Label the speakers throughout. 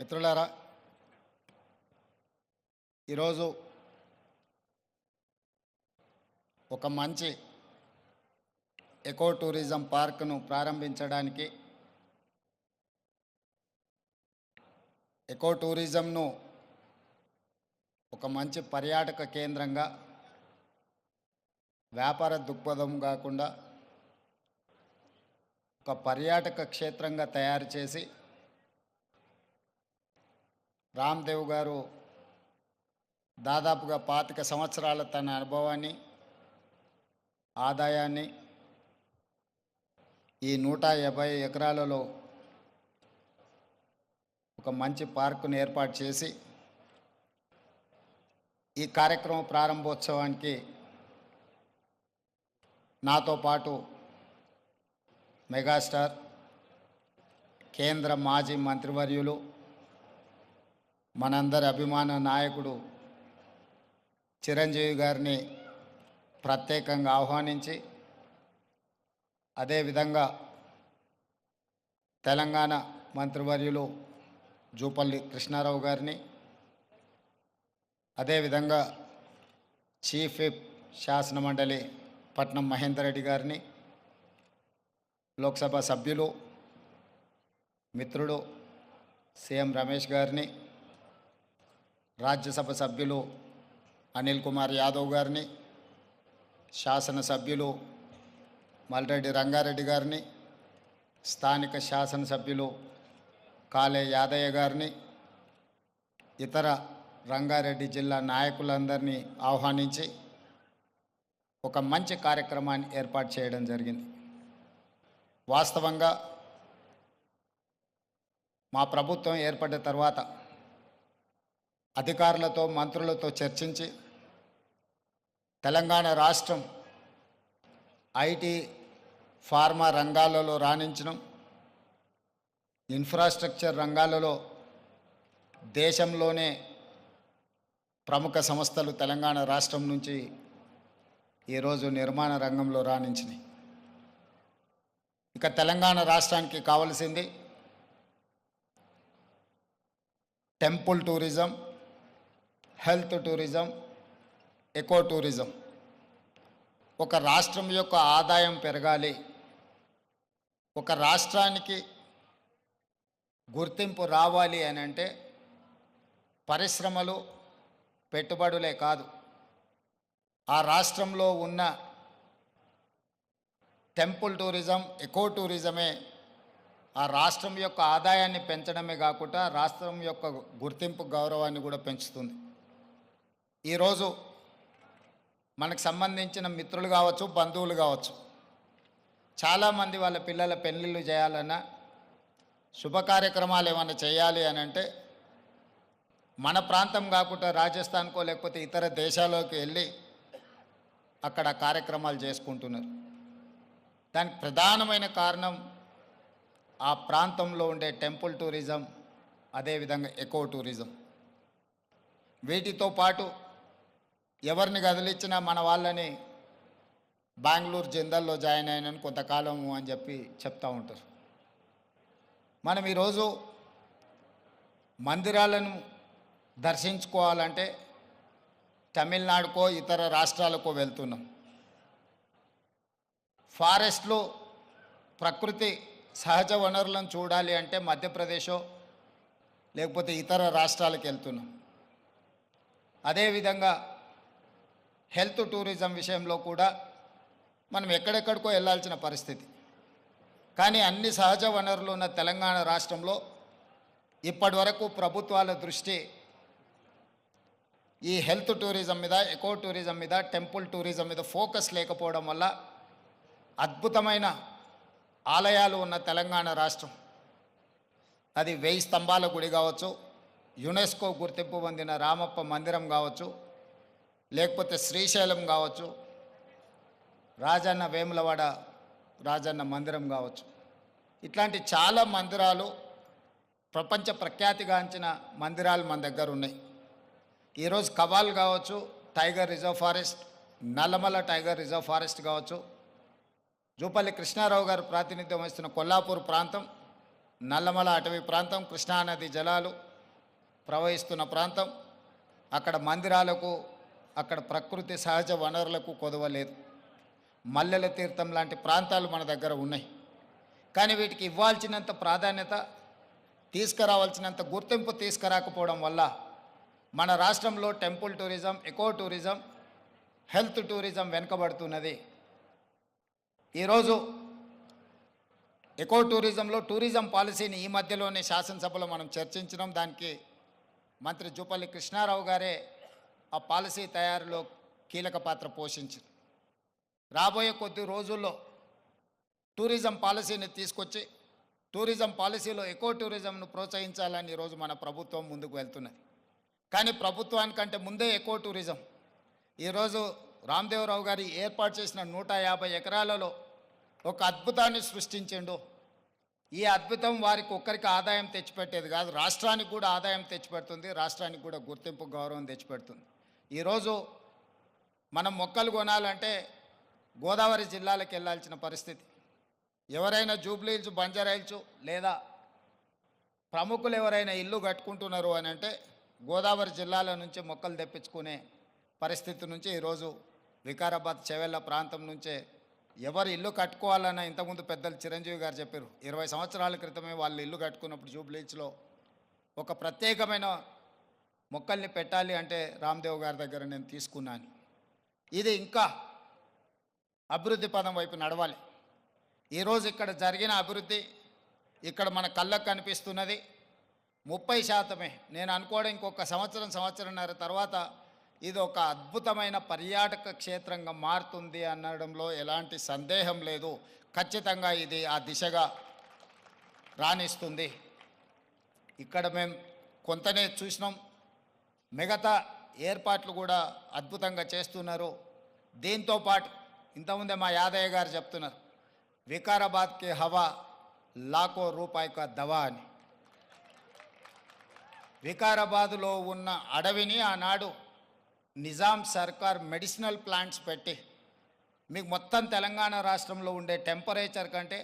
Speaker 1: మిత్రులారా, ఈరోజు ఒక మంచి ఎకో టూరిజం పార్క్ను ప్రారంభించడానికి, ఎకో టూరిజంను ఒక మంచి పర్యాటక కేంద్రంగా, వ్యాపార దృక్పథం కాకుండా ఒక పర్యాటక క్షేత్రంగా తయారు చేసి రామ్దేవ్ గారు దాదాపుగా 25 సంవత్సరాల తన అనుభవాన్ని, ఆదాయాన్ని ఈ 150 ఎకరాలలో ఒక మంచి పార్కును ఏర్పాటు చేసి ఈ కార్యక్రమ ప్రారంభోత్సవానికి నాతో పాటు మెగాస్టార్, కేంద్ర మాజీ మంత్రివర్యులు, మనందరి అభిమాన నాయకుడు చిరంజీవి గారిని ప్రత్యేకంగా ఆహ్వానించి, అదేవిధంగా తెలంగాణ మంత్రివర్యులు జూపల్లి కృష్ణారావు గారిని, అదేవిధంగా చీఫ్ విప్ శాసనమండలి పట్నం మహేందర్ రెడ్డి గారిని, లోక్సభ సభ్యులు మిత్రుడు సీఎం రమేష్ గారిని, రాజ్యసభ సభ్యులు అనిల్ కుమార్ యాదవ్ గారిని, శాసనసభ్యులు మల్రెడ్డి రంగారెడ్డి గారిని, స్థానిక శాసనసభ్యులు కాలే యాదయ్య గారిని, ఇతర రంగారెడ్డి జిల్లా నాయకులందరినీ ఆహ్వానించి ఒక మంచి కార్యక్రమాన్ని ఏర్పాటు చేయడం జరిగింది. వాస్తవంగా మా ప్రభుత్వం ఏర్పడిన తర్వాత అధికారులతో, మంత్రులతో చర్చించి తెలంగాణ రాష్ట్రం ఐటీ, ఫార్మా రంగాలలో రాణించడం, ఇన్ఫ్రాస్ట్రక్చర్ రంగాలలో దేశంలోనే ప్రముఖ సంస్థలు తెలంగాణ రాష్ట్రం నుంచి ఈరోజు నిర్మాణ రంగంలో రాణించినాయి. ఇక తెలంగాణ రాష్ట్రానికి కావలసింది temple tourism, health tourism, eco tourism. ఒక రాష్ట్రం యొక్క ఆదాయం పెరగాలి, ఒక రాష్ట్రానికి గుర్తింపు రావాలి అని అంటే పరిశ్రమలు, పెట్టుబడులే కాదు, ఆ రాష్ట్రంలో ఉన్న టెంపుల్ టూరిజం, ఎకో టూరిజమే ఆ రాష్ట్రం యొక్క ఆదాయాన్ని పెంచడమే కాకుండా రాష్ట్రం యొక్క గుర్తింపు, గౌరవాన్ని కూడా పెంచుతుంది. ఈరోజు మనకు సంబంధించిన మిత్రులు కావచ్చు, బంధువులు కావచ్చు, చాలామంది వాళ్ళ పిల్లల పెళ్ళిళ్ళు చేయాలన్నా, శుభ కార్యక్రమాలు ఏమైనా చేయాలి అని అంటే మన ప్రాంతం కాకుండా రాజస్థాన్కో లేకపోతే ఇతర దేశాల్లోకి వెళ్ళి అక్కడ కార్యక్రమాలు చేసుకుంటున్నారు. దానికి ప్రధానమైన కారణం ఆ ప్రాంతంలో ఉండే టెంపుల్ టూరిజం, అదేవిధంగా ఎకో టూరిజం. వీటితో పాటు ఎవరిని కదిలిచ్చినా మన వాళ్ళని బెంగళూరు జిందాల్లో జాయిన్ అయినని కొంతకాలము అని చెప్పి చెప్తూ ఉంటారు. మనం ఈరోజు మందిరాలను దర్శించుకోవాలంటే తమిళనాడుకో ఇతర రాష్ట్రాలకో వెళ్తున్నాం. ఫారెస్ట్లో ప్రకృతి సహజ వనరులను చూడాలి అంటే మధ్యప్రదేశో లేకపోతే ఇతర రాష్ట్రాలకు వెళ్తున్నాం. అదేవిధంగా హెల్త్ టూరిజం విషయంలో కూడా మనం ఎక్కడెక్కడికో వెళ్ళాల్సిన పరిస్థితి. కానీ అన్ని సహజ వనరులు ఉన్న తెలంగాణ రాష్ట్రంలో ఇప్పటి వరకు ప్రభుత్వాల దృష్టి ఈ హెల్త్ టూరిజం మీద, ఎకో టూరిజం మీద, టెంపుల్ టూరిజం మీద ఫోకస్ లేకపోవడం వల్ల అద్భుతమైన ఆలయాలు ఉన్న తెలంగాణ రాష్ట్రం, అది 1000 స్తంభాల గుడి కావచ్చు, యునెస్కో గుర్తింపు పొందిన రామప్ప మందిరం కావచ్చు, లేకపోతే శ్రీశైలం కావచ్చు, రాజన్న వేములవాడ రాజన్న మందిరం కావచ్చు, ఇట్లాంటి చాలా మందిరాలు, ప్రపంచ ప్రఖ్యాతిగాంచిన మందిరాలు మన దగ్గర ఉన్నాయి. ఈరోజు కవాల్ కావచ్చు, tiger reserve forest, Nallamala tiger reserve forest కావచ్చు, జూపల్లి కృష్ణారావు గారు ప్రాతినిధ్యం వహిస్తున్న కొల్లాపూర్ ప్రాంతం, నల్లమల అటవీ ప్రాంతం, కృష్ణానది జలాలు, ప్రవహిస్తున్న ప్రాంతం. అక్కడ మందిరాలకు, అక్కడ ప్రకృతి సహజ వనరులకు కొదవలేదు. మల్లెల తీర్థం లాంటి ప్రాంతాలు మన దగ్గర ఉన్నాయి. కానీ వీటికి ఇవ్వాల్సినంత ప్రాధాన్యత, తీసుకురావాల్సినంత గుర్తింపు తీసుకురాకపోవడం వల్ల మన రాష్ట్రంలో temple tourism, eco tourism, health tourism వెనుకబడుతున్నది. ఈరోజు ఎకో టూరిజంలో టూరిజం పాలసీని ఈ మధ్యలోనే శాసనసభలో మనం చర్చించినాం. దానికి మంత్రి జూపల్లి కృష్ణారావు గారే ఆ పాలసీ తయారీలో కీలక పాత్ర పోషించారు. రాబోయే కొద్ది రోజుల్లో టూరిజం పాలసీని తీసుకొచ్చి టూరిజం పాలసీలో ఎకో టూరిజంను ప్రోత్సహించాలని ఈరోజు మన ప్రభుత్వం ముందుకు వెళ్తున్నది. కానీ ప్రభుత్వానికంటే ముందే ఎకో టూరిజం ఈరోజు రామదేవరావు గారి ఏర్పాటు చేసిన 150 ఎకరాలలో ఒక అద్భుతాన్ని సృష్టించిండు. ఈ అద్భుతం వారికి ఒక్కరికి ఆదాయం తెచ్చిపెట్టేది కాదు, రాష్ట్రానికి కూడా ఆదాయం తెచ్చిపెడుతుంది, రాష్ట్రానికి కూడా గుర్తింపు, గౌరవం తెచ్చిపెడుతుంది. ఈరోజు మనం మొక్కలు కొనాలంటే గోదావరి జిల్లాలకు వెళ్ళాల్సిన పరిస్థితి. ఎవరైనా జూబ్లీ హిల్స్, బంజారా హిల్స్ లేదా ప్రముఖులు ఎవరైనా ఇల్లు కట్టుకుంటున్నారు అని అంటే గోదావరి జిల్లాల నుంచి మొక్కలు తెప్పించుకునే పరిస్థితి నుంచి ఈరోజు వికారాబాద్, చెవెళ్ళ ప్రాంతం నుంచే ఎవరు ఇల్లు కట్టుకోవాలన్నా, ఇంతకుముందు పెద్దలు చిరంజీవి గారు చెప్పారు, 20 సంవత్సరాల క్రితమే వాళ్ళు ఇల్లు కట్టుకున్నప్పుడు జూబ్లీ హిల్స్లో ఒక ప్రత్యేకమైన మొక్కల్ని పెట్టాలి అంటే రామ్దేవ్ గారి దగ్గర నేను తీసుకున్నాను. ఇది ఇంకా అభివృద్ధి పదం వైపు నడవాలి. ఈరోజు ఇక్కడ జరిగిన అభివృద్ధి ఇక్కడ మన కళ్ళకు కనిపిస్తున్నది 30%. నేను అనుకోవడం ఇంకొక సంవత్సరంన్నర తర్వాత ఇది ఒక అద్భుతమైన పర్యాటక క్షేత్రంగా మారుతుంది అనడంలో ఎలాంటి సందేహం లేదు. ఖచ్చితంగా ఇది ఆ దిశగా రాణిస్తుంది. ఇక్కడ మేము కొంతనే చూసినాం, మిగతా ఏర్పాట్లు కూడా అద్భుతంగా చేస్తున్నారు. దీంతో పాటు ఇంతకుముందే మా యాదయ్య గారు చెప్తున్నారు, వికారాబాద్కి హవా లాఖో రూపాయిక దవా అని. వికారాబాదులో ఉన్న అడవిని ఆనాడు నిజాం సర్కార్ మెడిసినల్ ప్లాంట్స్ పెట్టి మీకు మొత్తం తెలంగాణ రాష్ట్రంలో ఉండే టెంపరేచర్ కంటే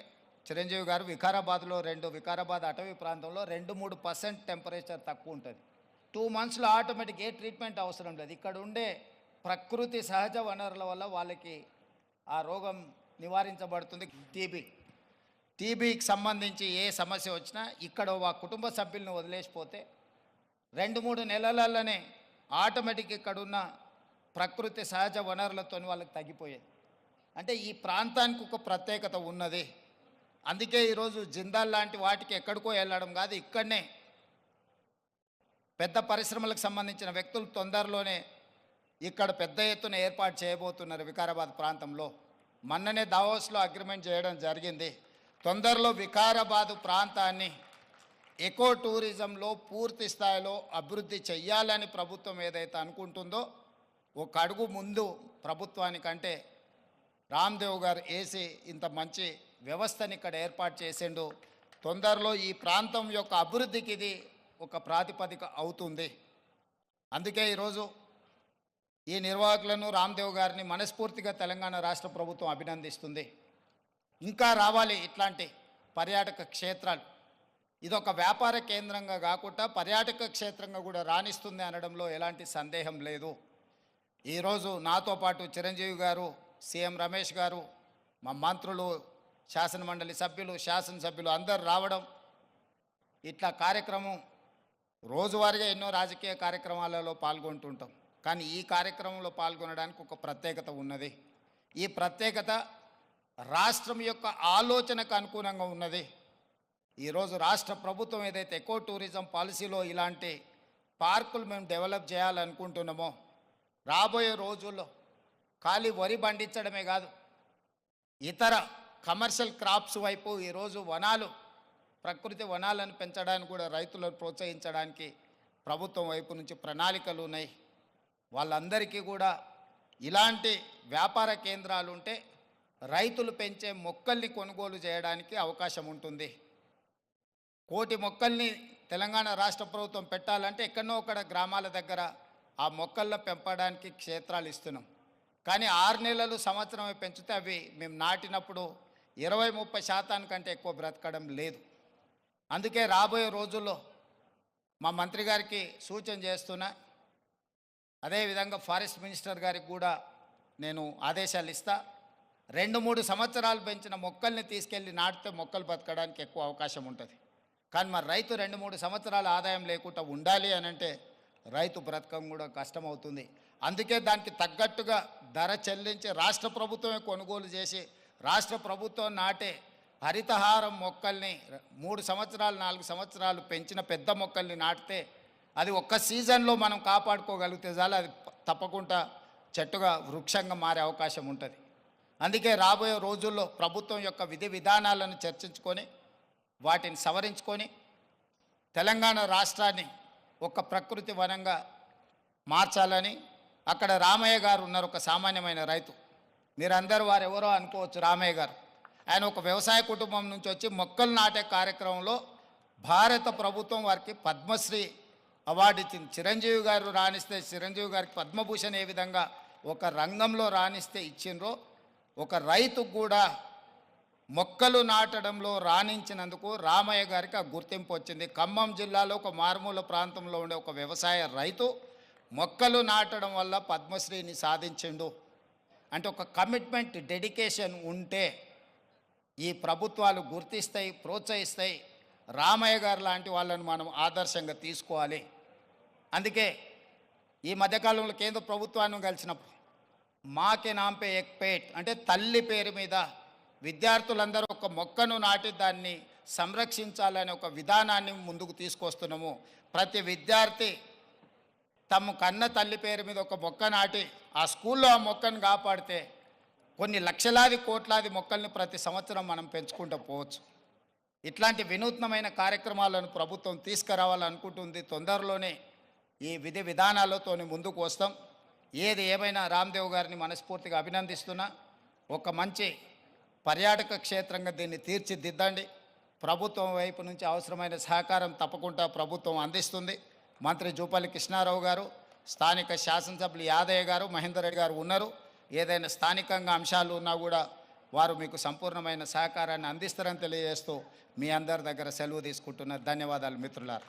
Speaker 1: చిరంజీవి గారు వికారాబాద్లో వికారాబాద్ అటవీ ప్రాంతంలో 2-3% టెంపరేచర్ తక్కువ ఉంటుంది. 2 మంత్స్లో ఆటోమేటిక్ ఏ ట్రీట్మెంట్ అవసరం లేదు. ఇక్కడ ఉండే ప్రకృతి సహజ వనరుల వల్ల వాళ్ళకి ఆ రోగం నివారించబడుతుంది. టీబీకి సంబంధించి ఏ సమస్య వచ్చినా ఇక్కడ ఆ కుటుంబ సభ్యులను వదిలేసిపోతే 2-3 నెలలలోనే ఆటోమేటిక్ ఇక్కడ ఉన్న ప్రకృతి సహజ వనరులతో వాళ్ళకి తగ్గిపోయేది. అంటే ఈ ప్రాంతానికి ఒక ప్రత్యేకత ఉన్నది. అందుకే ఈరోజు జిందాల్ లాంటి వాటికి ఎక్కడికో వెళ్ళడం కాదు, ఇక్కడనే పెద్ద పరిశ్రమలకు సంబంధించిన వ్యక్తులు తొందరలోనే ఇక్కడ పెద్ద ఎత్తున ఏర్పాటు చేయబోతున్నారు వికారాబాద్ ప్రాంతంలో. మొన్ననే దావోస్లో అగ్రిమెంట్ చేయడం జరిగింది. తొందరలో వికారాబాదు ప్రాంతాన్ని ఎకో టూరిజంలో పూర్తి స్థాయిలో అభివృద్ధి చెయ్యాలని ప్రభుత్వం ఏదైతే అనుకుంటుందో ఒక అడుగు ముందు ప్రభుత్వానికంటే రామ్దేవ్ గారు వేసి ఇంత మంచి వ్యవస్థని ఇక్కడ ఏర్పాటు చేసిండు. తొందరలో ఈ ప్రాంతం యొక్క అభివృద్ధికి ఇది ఒక ప్రాతిపదిక అవుతుంది. అందుకే ఈరోజు ఈ నిర్వాహకులను, రామ్దేవ్ గారిని మనస్ఫూర్తిగా తెలంగాణ రాష్ట్ర ప్రభుత్వం అభినందిస్తుంది. ఇంకా రావాలి ఇట్లాంటి పర్యాటక క్షేత్రాలు. ఇదొక వ్యాపార కేంద్రంగా కాకుండా పర్యాటక క్షేత్రంగా కూడా రాణిస్తుంది అనడంలో ఎలాంటి సందేహం లేదు. ఈరోజు నాతో పాటు చిరంజీవి గారు, సీఎం రమేష్ గారు, మా మంత్రులు, శాసనమండలి సభ్యులు, శాసనసభ్యులు అందరు రావడం, ఇట్లా కార్యక్రమం రోజువారీగా ఎన్నో రాజకీయ కార్యక్రమాలలో పాల్గొంటుంటాం. కానీ ఈ కార్యక్రమంలో పాల్గొనడానికి ఒక ప్రత్యేకత ఉన్నది. ఈ ప్రత్యేకత రాష్ట్రం యొక్క ఆలోచనకు అనుగుణంగా ఉన్నది. ఈరోజు రాష్ట్ర ప్రభుత్వం ఏదైతే ఎకో టూరిజం పాలసీలో ఇలాంటి పార్కులు మేము డెవలప్ చేయాలనుకుంటున్నామో రాబోయే రోజుల్లో ఖాళీ వరి పండించడమే కాదు, ఇతర కమర్షియల్ క్రాప్స్ వైపు ఈరోజు వనాలు, ప్రకృతి వనాలను పెంచడానికి కూడా రైతులను ప్రోత్సహించడానికి ప్రభుత్వం వైపు నుంచి ప్రణాళికలు ఉన్నాయి. వాళ్ళందరికీ కూడా ఇలాంటి వ్యాపార కేంద్రాలు ఉంటే రైతులు పెంచే మొక్కల్ని కొనుగోలు చేయడానికి అవకాశం ఉంటుంది. 1 కోటి మొక్కల్ని తెలంగాణ రాష్ట్ర ప్రభుత్వం పెట్టాలంటే ఎక్కడనో ఒకడ గ్రామాల దగ్గర ఆ మొక్కల్లో పెంపడానికి క్షేత్రాలు ఇస్తున్నాం. కానీ 6 నెలలు, సంవత్సరమే పెంచితే అవి మేము నాటినప్పుడు 20-30% కంటే ఎక్కువ బ్రతకడం లేదు. అందుకే రాబోయే రోజుల్లో మా మంత్రి గారికి సూచన చేస్తున్నా, అదేవిధంగా ఫారెస్ట్ మినిస్టర్ గారికి కూడా నేను ఆదేశాలు ఇస్తా. 2-3 సంవత్సరాలు పెంచిన మొక్కల్ని తీసుకెళ్ళి నాటితే మొక్కలు బతకడానికి ఎక్కువ అవకాశం ఉంటుంది. కానీ మరి రైతు 2-3 సంవత్సరాల ఆదాయం లేకుండా ఉండాలి అని అంటే రైతు బ్రతకం కూడా కష్టమవుతుంది. అందుకే దానికి తగ్గట్టుగా ధర చెల్లించి రాష్ట్ర ప్రభుత్వమే కొనుగోలు చేసి రాష్ట్ర ప్రభుత్వం నాటే హరితహారం మొక్కల్ని 3 సంవత్సరాలు 4 సంవత్సరాలు పెంచిన పెద్ద మొక్కల్ని నాటితే అది ఒక్క సీజన్లో మనం కాపాడుకోగలిగితే చాలు, అది తప్పకుండా చెట్టుగా వృక్షంగా మారే అవకాశం ఉంటుంది. అందుకే రాబోయే రోజుల్లో ప్రభుత్వం యొక్క విధి విధానాలను చర్చించుకొని వాటిని సవరించుకొని తెలంగాణ రాష్ట్రాన్ని ఒక ప్రకృతి వనంగా మార్చాలని. అక్కడ రామయ్య గారు ఉన్నారు, ఒక సామాన్యమైన రైతు. మీరందరూ వారెవరో అనుకోవచ్చు. రామయ్య గారు ఆయన ఒక వ్యవసాయ కుటుంబం నుంచి వచ్చి మొక్కలు నాటే కార్యక్రమంలో భారత ప్రభుత్వం వారికి పద్మశ్రీ అవార్డు ఇచ్చింది. చిరంజీవి గారు రాణిస్తే చిరంజీవి గారికి పద్మభూషణ్ ఏ విధంగా ఒక రంగంలో రాణిస్తే ఇచ్చిండ్రో, ఒక రైతుకు కూడా మొక్కలు నాటడంలో రాణించినందుకు రామయ్య గారికి ఆ గుర్తింపు వచ్చింది. ఖమ్మం జిల్లాలో ఒక మారుమూల ప్రాంతంలో ఉండే ఒక వ్యవసాయ రైతు మొక్కలు నాటడం వల్ల పద్మశ్రీని సాధించిండు. అంటే ఒక కమిట్మెంట్, డెడికేషన్ ఉంటే ఈ ప్రభుత్వాలు గుర్తిస్తాయి, ప్రోత్సహిస్తాయి. రామయ్య గారు లాంటి వాళ్ళని మనం ఆదర్శంగా తీసుకోవాలి. అందుకే ఈ మధ్యకాలంలో కేంద్ర ప్రభుత్వాన్ని కలిసినప్పుడు మాకే నాంపే ఎక్ పేట్ అంటే తల్లి పేరు మీద విద్యార్థులందరూ ఒక మొక్కను నాటి దాన్ని సంరక్షించాలనే ఒక విధానాన్ని ముందుకు తీసుకొస్తున్నాము. ప్రతి విద్యార్థి తమ కన్న తల్లి పేరు మీద ఒక మొక్క నాటి ఆ స్కూల్లో ఆ మొక్కను కాపాడితే కొన్ని లక్షలాది కోట్లాది మొక్కల్ని ప్రతి సంవత్సరం మనం పెంచుకుంటూ పోవచ్చు. ఇట్లాంటి వినూత్నమైన కార్యక్రమాలను ప్రభుత్వం తీసుకురావాలనుకుంటుంది. తొందరలోనే ఈ విధి విధానాలతో ముందుకు వస్తాం. ఏది ఏమైనా రామ్దేవ్ గారిని మనస్ఫూర్తిగా అభినందిస్తున్నా. ఒక మంచి పర్యాటక క్షేత్రంగా దీన్ని తీర్చిదిద్దండి. ప్రభుత్వం వైపు నుంచి అవసరమైన సహకారం తప్పకుండా ప్రభుత్వం అందిస్తుంది. మంత్రి జూపల్లి కృష్ణారావు గారు, స్థానిక శాసనసభ్యులు యాదయ్య గారు, మహేందర్ రెడ్డి గారు ఉన్నారు. ఏదైనా స్థానికంగా అంశాలు ఉన్నా కూడా వారు మీకు సంపూర్ణమైన సహకారాన్ని అందిస్తారని తెలియజేస్తూ మీ అందరి దగ్గర సెలవు తీసుకుంటున్నారు. ధన్యవాదాలు మిత్రులారా.